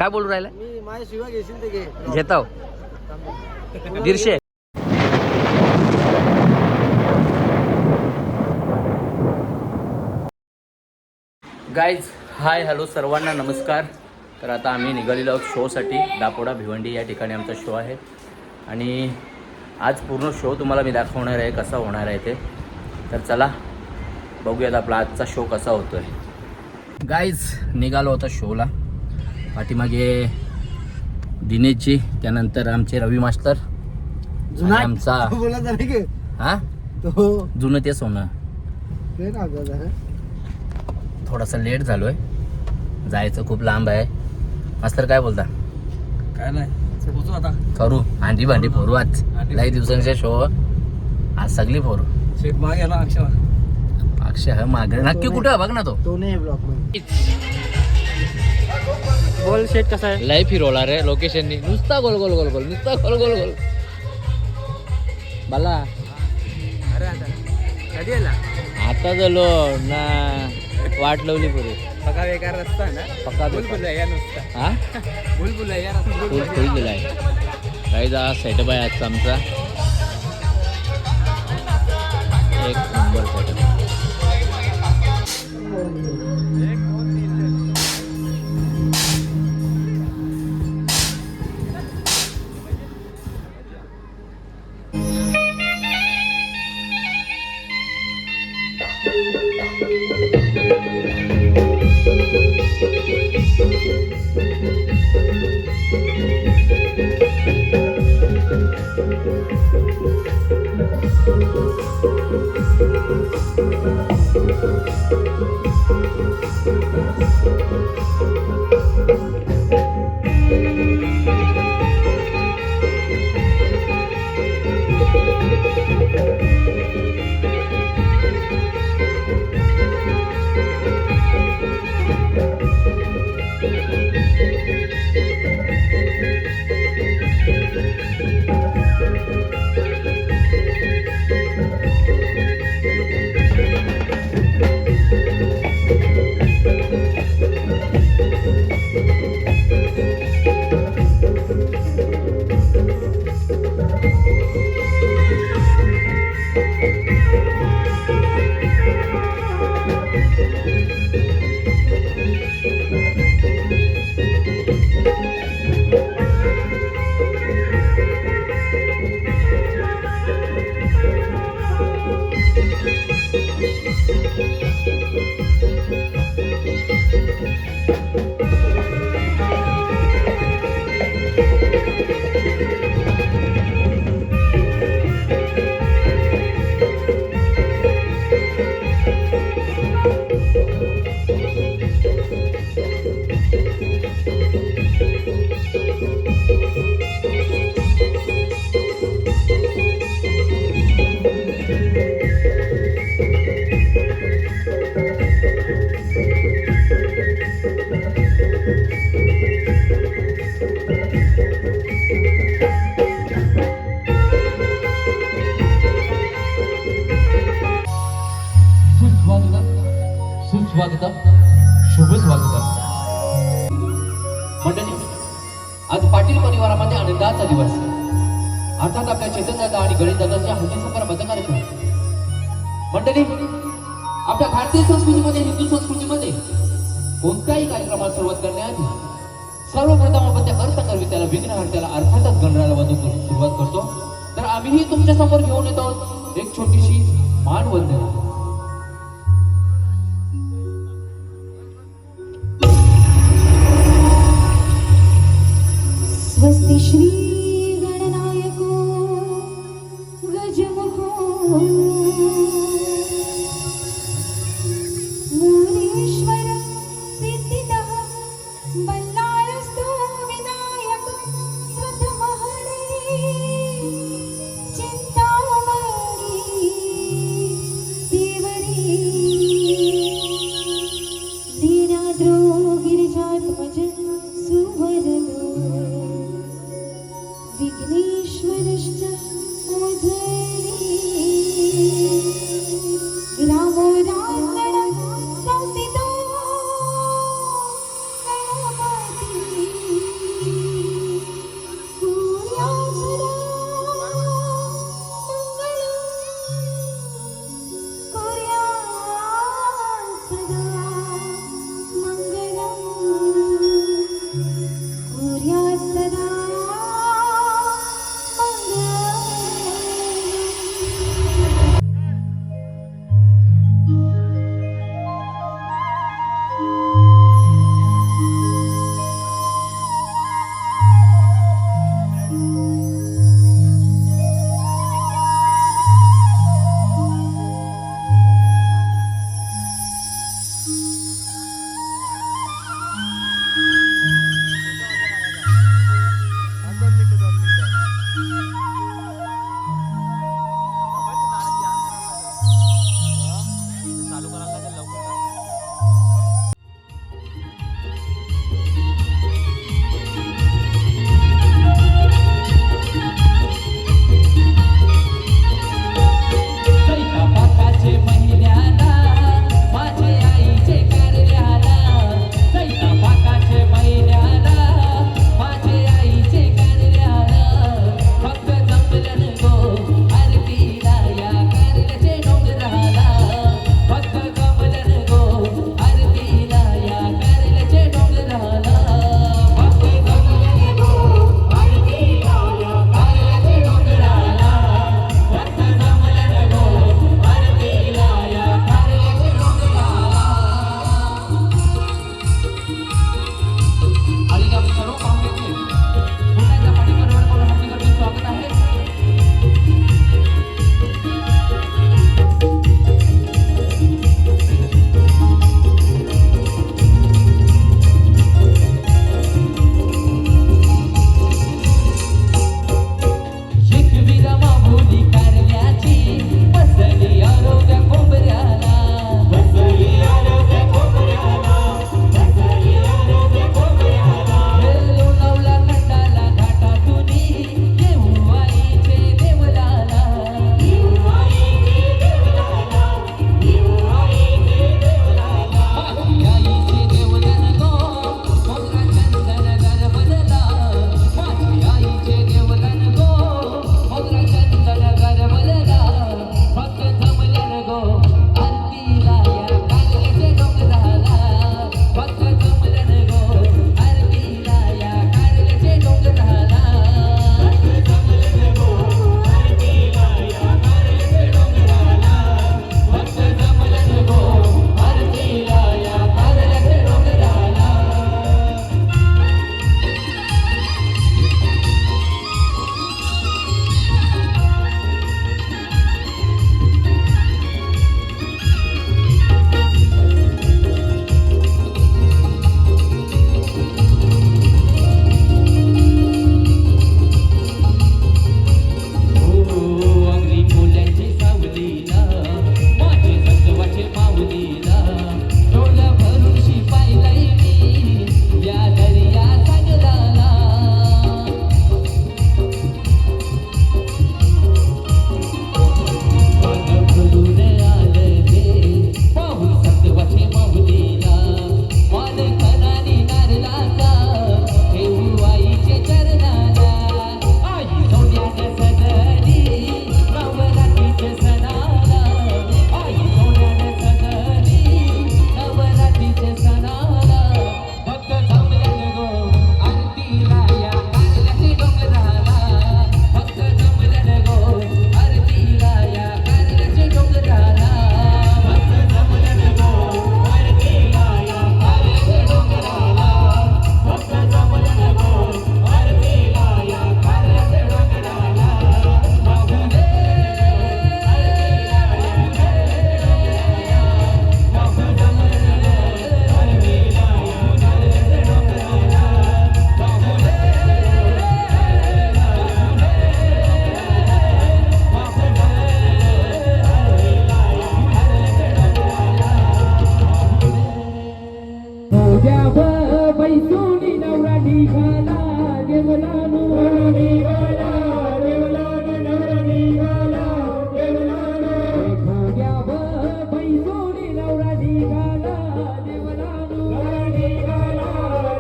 काय बोलू राहिला? मी माझ्या शिवा घेशील ते घे. घेताव 150. गाईज हाय हॅलो सर्वांना नमस्कार. तर आता आम्ही निघालेलो आहोत शोसाठी. दापोडा भिवंडी या ठिकाणी आमचा शो आहे आणि आज पूर्ण शो तुम्हाला मी दाखवणार आहे कसा होणार आहे ते. तर चला बघूयात आपला आजचा शो कसा होतो आहे. गाईज निघालो होता शोला. पाठीमागे दिनेशजी, त्यानंतर आमचे रवी मास्टर, जुना आमचा बोला जरा की हा तो जुनं तेच होणं. ते ना जरा थोडासा लेट झालो आहे, जायचं खूप लांब आहे. मास्तर काय बोलता? काय नाही पोचू आता. करू हांडी भांडी फोरू आज. लई दिवसांचा शो आज सगळी फोरू. शेट माग गेला अक्षय मागे नक्की कुठं बघ ना तो नाही ब्लॉक मध्ये. बोल शेट कसा आहे? लय फिरवला रे लोकेशननी. नुसता गोल गोल गोल गोल नुसता गोल गोल गोल. मला अरे आता कधी आला? आता झालो ना, वाट लावली पुरे. पका बेकार रस्ता ना. पक्का बुलबुल आहे या नुसता. हा बुलबुल आहे या रस्ता. फुल फुल दिलाय. काही जा सेटअप आहे आजचा आमचा. एक नंबर सेटअप. सुस्वागतम, शुभ स्वागतम. मंडळी, आज पाटील परिवारामध्ये आनंदाचा दिवस. अर्थात आपल्या चेतन दादा आणि गणेश दादाच्या हल्ली सफर कार्यक्रम. मंडळी, आपल्या भारतीय संस्कृतीमध्ये, हिंदू संस्कृतीमध्ये कोणत्याही कार्यक्रमाला सुरुवात करण्याआधी सर्वप्रथम आपण त्या अर्थकर्त्याला, विघ्नहर्त्याला अर्थातच गणरायाला वंदून सुरुवात करतो. तर आम्हीही तुमच्या समोर घेऊन येतो एक छोटीशी मानवंदना. स्वस्ति श्री गणनायको गजमुखो मुनीश्वर सिद्धिदः बल्लाळस्तु विनायक स्वतमहरे चिंतामणी देवरी दीनाद्रो गिरिजात्मज सुवरदो विघ्नेश्वरश्च उदरी ग्रामो रांगण संस्थितो गणपती घोड्या बैसोनी नवरा निघाला देवलानो निघाला देवलानो नवरा निघाला देवलानो घोड्या बैसोनी नवरा निघाला देवलानो नवरा निघाला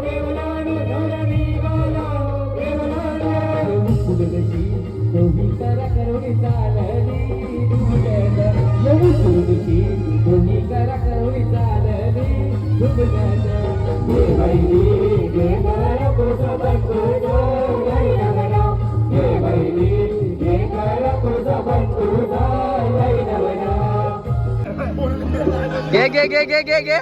देवलानो नवरा निघाला देवलानो फुलगशी दोही करा करुणी चालली येऊ सुरगशी दोही करा करुणी चालली घे घे घे घे घे घे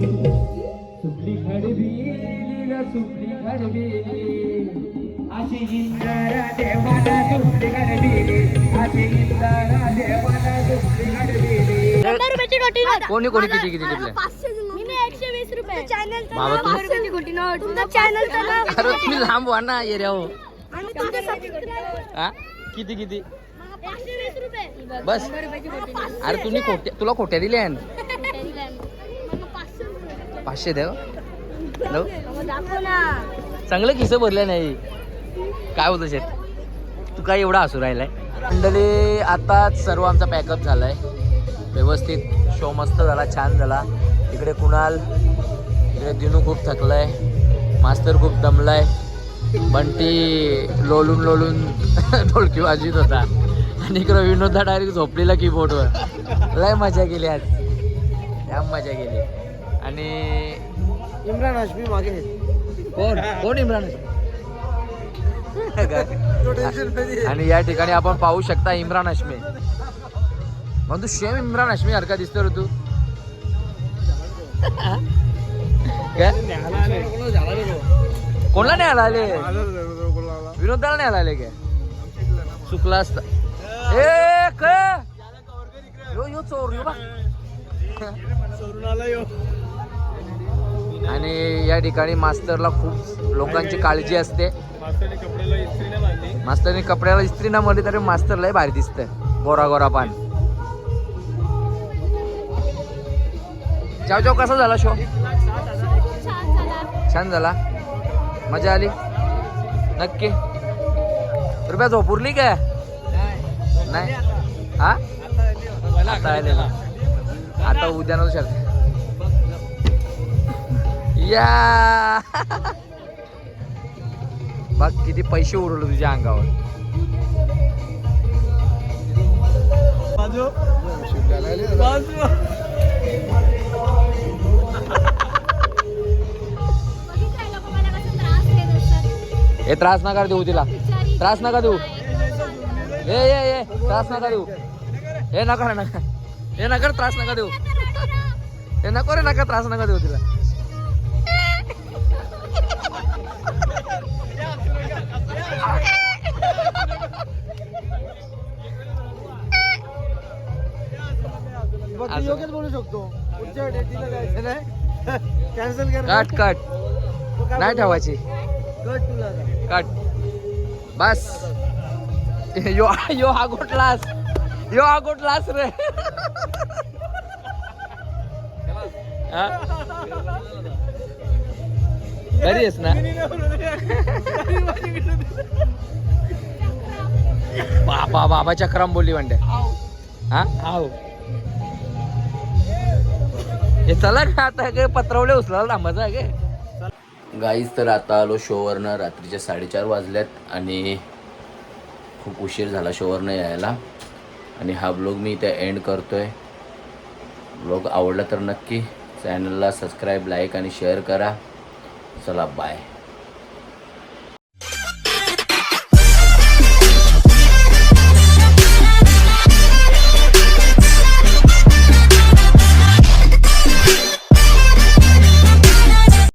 सुपली खडबीली सुपली खडबीली अशी इंद्रा देवाला सुपली खडबीली अशी इंद्रा देवाला सुपली खडबीली 100 रुपयाची गोटी नोट. कोणी कोणी किती किती घेतले मी 120 रुपये. चॅनलचं बाबा, नाव तू- 100 रुपयाची गोटी नोट. तुमचं चॅनलचं नाव अरे तुम्ही लांब व्हा ना एरिया हो आणि तुमचं सबस्क्राइबर हा किती किती 520 रुपये. बस 100 रुपयाची गोटी नोट. अरे तुम्ही खोट्या तुला खोट्या दिल्या मग 500 रुपये. 500 द्या नो मग दाखव ना. चांगलं किस्से भरले नाही काय होतं शेत तू काय एवढा हसू राहिलाय मंडळी आताच सर्व आमचा पॅकअप झालाय व्यवस्थित शो मस्त झाला छान झाला इकडे कुणाल इकडे दिनू खूप थकलाय मास्तर खूप दमलाय बंटी लोलून लोलून ढोलकी वाजवीत होता आणि इकडे विनोदा डायरेक्ट झोपलेला कीबोर्डवर लय मजा केली आज जाम मजा केली आणि इम्रान हाशमी मागे कोण कोण इम्रान तो टेन्शन मध्ये आणि या ठिकाणी आपण पाहू शकता इम्रान हाशमी मग तू सेम इम्रान हाशमी सारखा दिसतो रे तू काय कोणला नाही आला विनोदाला नाही आला काय चुकला असता ए काय यो यो चोर यो बा आणि या ठिकाणी मास्तरला खूप लोकांची काळजी असते मास्तरने कपड्याला इस्त्री ना म्हणली तरी मास्तर लय भारी दिसतंय गोरा गोरा पान चाव चाव कसा झाला शो छान झाला मजा आली नक्की रुपया झोपुरली काय नाही हा आता आलेला आता उद्या नव्हतं शकत या बघ किती पैसे उडवले तुझ्या अंगावर. बघितलंय लोक मला कसं त्रास देत असतात. हे त्रास नका देऊ तिला. बिचारी त्रास नका देऊ. काय ए त्रास नका देऊ. हे नका रे नका. हे नका रे, त्रास नका देऊ. हे नको रे नका, त्रास नका देऊ तिला. फक्त योग्यच बोलू शकतो. पुढच्या डेटीला जायचं नाही. कॅन्सल कर. कट कट तो काय नाही बोलतो? ठेवायची. कट तुला आता. कट बस. यो यो हा गोटलास. यो हा गोटलास रे. हा? बरी आहेस ना? बाबा चक्रम बोलली म्हणते. हा हाव. हे चला का आता काय पत्रवले उचलायला मजा आहे काय? गाईज तर आता आलो शोवरनं. रात्रीचे 4:30 वाजल्यात आणि खूप उशीर झाला शोवरनं यायला. आणि हा ब्लॉग मी इथे एंड करतो आहे. ब्लॉग आवडला तर नक्की चॅनलला सबस्क्राईब, लाईक आणि शेअर करा. चला बाय.